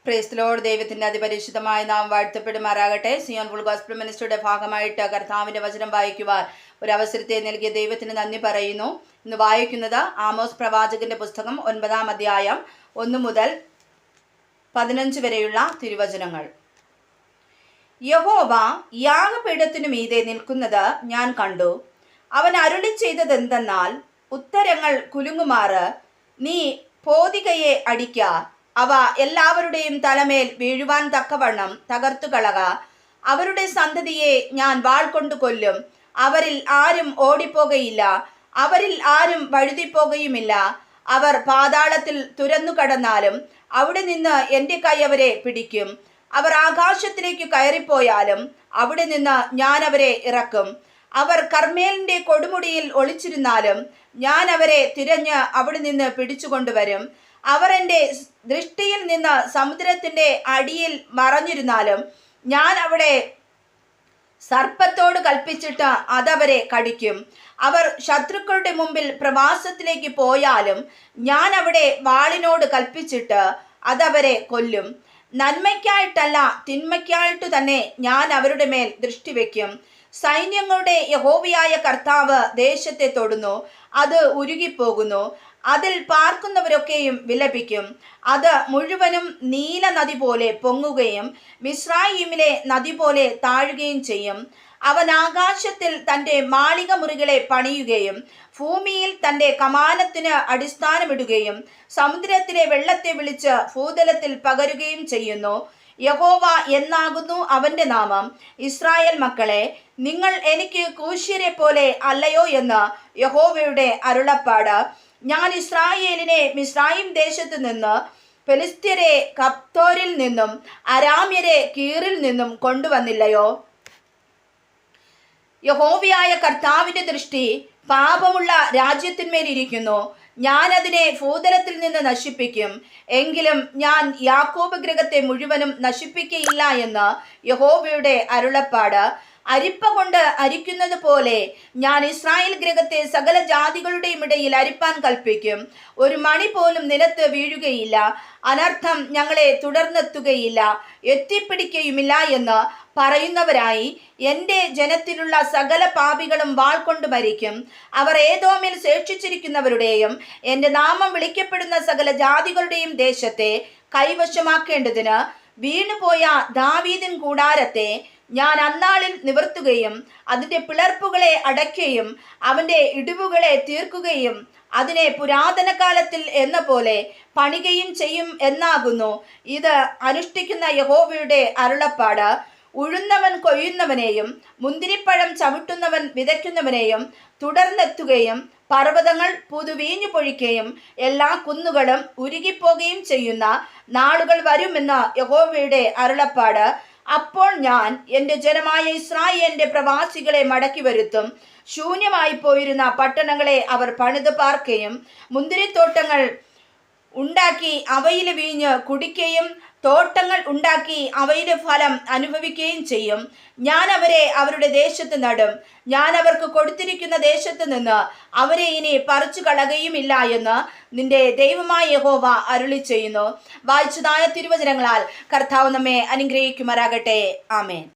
Praise the Lord. ദൈവത്തിൻ്റെ അതിപരിശുദ്ധമായ നാം വാഴ്ത്തപ്പെടുമാറാകട്ടെ. സിയോൺ ഫുൾ ഗോസ്പൽ മിനിസ്ട്രിയുടെ ഭാഗമായിട്ട് കർത്താവിൻ്റെ വചനം വായിക്കുവാൻ ഒരവസരത്തെ നൽകിയ ദൈവത്തിന് നന്ദി പറയുന്നു. ഇന്ന് വായിക്കുന്നത് ആമോസ് പ്രവാചകന്റെ പുസ്തകം 9-ാം അധ്യായം 1 മുതൽ 15 വരെയുള്ള തിരുവചനങ്ങൾ. യഹോവ യാഗപീഠത്തിനു മീതെ നിൽക്കുന്നത് ഞാൻ കണ്ടു. അവൻ അരുളി ചെയ്തതെന്തെന്നാൽ, ഉത്തരങ്ങൾ കുലുങ്ങുമാറ് നീ പോതികയെ അടിക്ക, അവ എല്ലാവരുടെയും തലമേൽ വീഴുവാൻ തക്കവണ്ണം തകർത്തു കളക. അവരുടെ സന്തതിയെ ഞാൻ വാൾ കൊണ്ട് കൊല്ലും. അവരിൽ ആരും ഓടിപ്പോകയില്ല, അവരിൽ ആരും വഴുതിപ്പോകയുമില്ല. അവർ പാതാളത്തിൽ തുരന്നു കടന്നാലും അവിടെ നിന്ന് എൻ്റെ കൈ അവരെ പിടിക്കും. അവർ ആകാശത്തിലേക്ക് കയറിപ്പോയാലും അവിടെ നിന്ന് ഞാൻ അവരെ ഇറക്കും. അവർ കർമ്മേലിൻ്റെ കൊടുമുടിയിൽ ഒളിച്ചിരുന്നാലും ഞാൻ അവരെ തിരഞ്ഞ് അവിടെ നിന്ന് പിടിച്ചുകൊണ്ടുവരും. അവർ എൻ്റെ ദൃഷ്ടിയിൽ നിന്ന് സമുദ്രത്തിൻ്റെ അടിയിൽ മറഞ്ഞിരുന്നാലും ഞാൻ അവിടെ സർപ്പത്തോട് കൽപ്പിച്ചിട്ട് അതവരെ കടിക്കും. അവർ ശത്രുക്കളുടെ മുമ്പിൽ പ്രവാസത്തിലേക്ക് പോയാലും ഞാൻ അവിടെ വാളിനോട് കൽപ്പിച്ചിട്ട് അതവരെ കൊല്ലും. നന്മയ്ക്കായിട്ടല്ല, തിന്മയ്ക്കായിട്ടു തന്നെ ഞാൻ അവരുടെ മേൽ ദൃഷ്ടി വയ്ക്കും. സൈന്യങ്ങളുടെ യഹോവയായ കർത്താവ് ദേശത്തെ തൊടുന്നു, അത് ഉരുകിപ്പോകുന്നു. അതിൽ പാർക്കുന്നവരൊക്കെയും വിലപിക്കും. അത് മുഴുവനും നീല നദി പോലെ പൊങ്ങുകയും മിസ്രയീമിലെ നദി പോലെ താഴുകയും ചെയ്യും. അവൻ ആകാശത്തിൽ തൻ്റെ മാളിക മുറികളെ പണിയുകയും ഭൂമിയിൽ തൻ്റെ കമാനത്തിന് അടിസ്ഥാനമിടുകയും സമുദ്രത്തിലെ വെള്ളത്തെ വിളിച്ച് ഭൂതലത്തിൽ പകരുകയും ചെയ്യുന്നു. യഹോവ എന്നാകുന്നു അവൻ്റെ നാമം. ഇസ്രായേൽ മക്കളെ, നിങ്ങൾ എനിക്ക് കൂശ്യരെ പോലെ അല്ലയോ എന്ന് യഹോവയുടെ അരുളപ്പാട്. ഞാൻ ഇസ്രായേലിനെ മിസ്രയീം ദേശത്ത് നിന്ന്, ഫെലിസ്ത്യരെ കപ്തോരിൽ നിന്നും, അരാമ്യരെ കീറിൽ നിന്നും കൊണ്ടുവന്നില്ലയോ? യഹോവയായ കർത്താവിൻ്റെ ദൃഷ്ടി പാപമുള്ള രാജ്യത്തിന്മേലിരിക്കുന്നു. ഞാൻ അതിനെ ഭൂതലത്തിൽ നിന്ന് നശിപ്പിക്കും. എങ്കിലും ഞാൻ യാക്കോബ് ഗൃഹത്തെ മുഴുവനും നശിപ്പിക്കയില്ല എന്ന് യഹോവയുടെ അരുളപ്പാട്. അരിപ്പ കൊണ്ട് അരിക്കുന്നത് പോലെ ഞാൻ ഇസ്രായേൽ ഗൃഹത്തെ സകല ജാതികളുടെയും ഇടയിൽ അരിപ്പാൻ കൽപ്പിക്കും. ഒരു മണി പോലും നിലത്ത് വീഴുകയില്ല. അനർത്ഥം ഞങ്ങളെ തുടർന്നെത്തുകയില്ല, എത്തിപ്പിടിക്കുകയുമില്ല എന്ന് പറയുന്നവരായി എൻ്റെ ജനത്തിലുള്ള സകല പാപികളും വാൾ കൊണ്ട് മരിക്കും. അവർ ഏദോമിൽ ശേഷിച്ചിരിക്കുന്നവരുടെയും എൻ്റെ നാമം വിളിക്കപ്പെടുന്ന സകല ജാതികളുടെയും ദേശത്തെ കൈവശമാക്കേണ്ടതിന് വീണുപോയ ദാവീദിൻ കൂടാരത്തെ ഞാൻ അന്നാളിൽ നിവർത്തുകയും അതിൻ്റെ പിളർപ്പുകളെ അടയ്ക്കുകയും അവൻ്റെ ഇടിവുകളെ തീർക്കുകയും അതിനെ പുരാതന കാലത്തിൽ എന്ന പോലെ പണികയും ചെയ്യും എന്നാകുന്നു ഇത് അനുഷ്ഠിക്കുന്ന യഹോവയുടെ അരുളപ്പാട്. ഉഴുന്നവൻ കൊയ്യുന്നവനെയും മുന്തിരിപ്പഴം ചവിട്ടുന്നവൻ വിതയ്ക്കുന്നവനെയും തുടർന്നെത്തുകയും പർവ്വതങ്ങൾ പുതുവീഞ്ഞു പൊഴിക്കുകയും എല്ലാ കുന്നുകളും ഉരുകിപ്പോകുകയും ചെയ്യുന്ന നാളുകൾ വരുമെന്ന് യഹോവയുടെ അരുളപ്പാട്. അപ്പോൾ ഞാൻ എൻ്റെ ജനമായ ഇസ്രായേലിൻ്റെ പ്രവാസികളെ മടക്കി വരുത്തും. ശൂന്യമായി പോയിരുന്ന പട്ടണങ്ങളെ അവർ പണിത് പാർക്കുകയും മുന്തിരിത്തോട്ടങ്ങൾ ഉണ്ടാക്കി അവയിലെ വീഞ്ഞ് കുടിക്കുകയും തോട്ടങ്ങൾ ഉണ്ടാക്കി അവയുടെ ഫലം അനുഭവിക്കുകയും ചെയ്യും. ഞാൻ അവരെ അവരുടെ ദേശത്ത് നടും. ഞാൻ അവർക്ക് കൊടുത്തിരിക്കുന്ന ദേശത്ത് നിന്ന് അവരെ ഇനി പറിച്ചു കളയുകയുമില്ല എന്ന് നിന്റെ ദൈവമായ യഹോവ അരുളി ചെയ്യുന്നു. വായിച്ചതായ തിരുവചനങ്ങളാൽ കർത്താവ് നമ്മെ അനുഗ്രഹിക്കുമാറാകട്ടെ. ആമേൻ.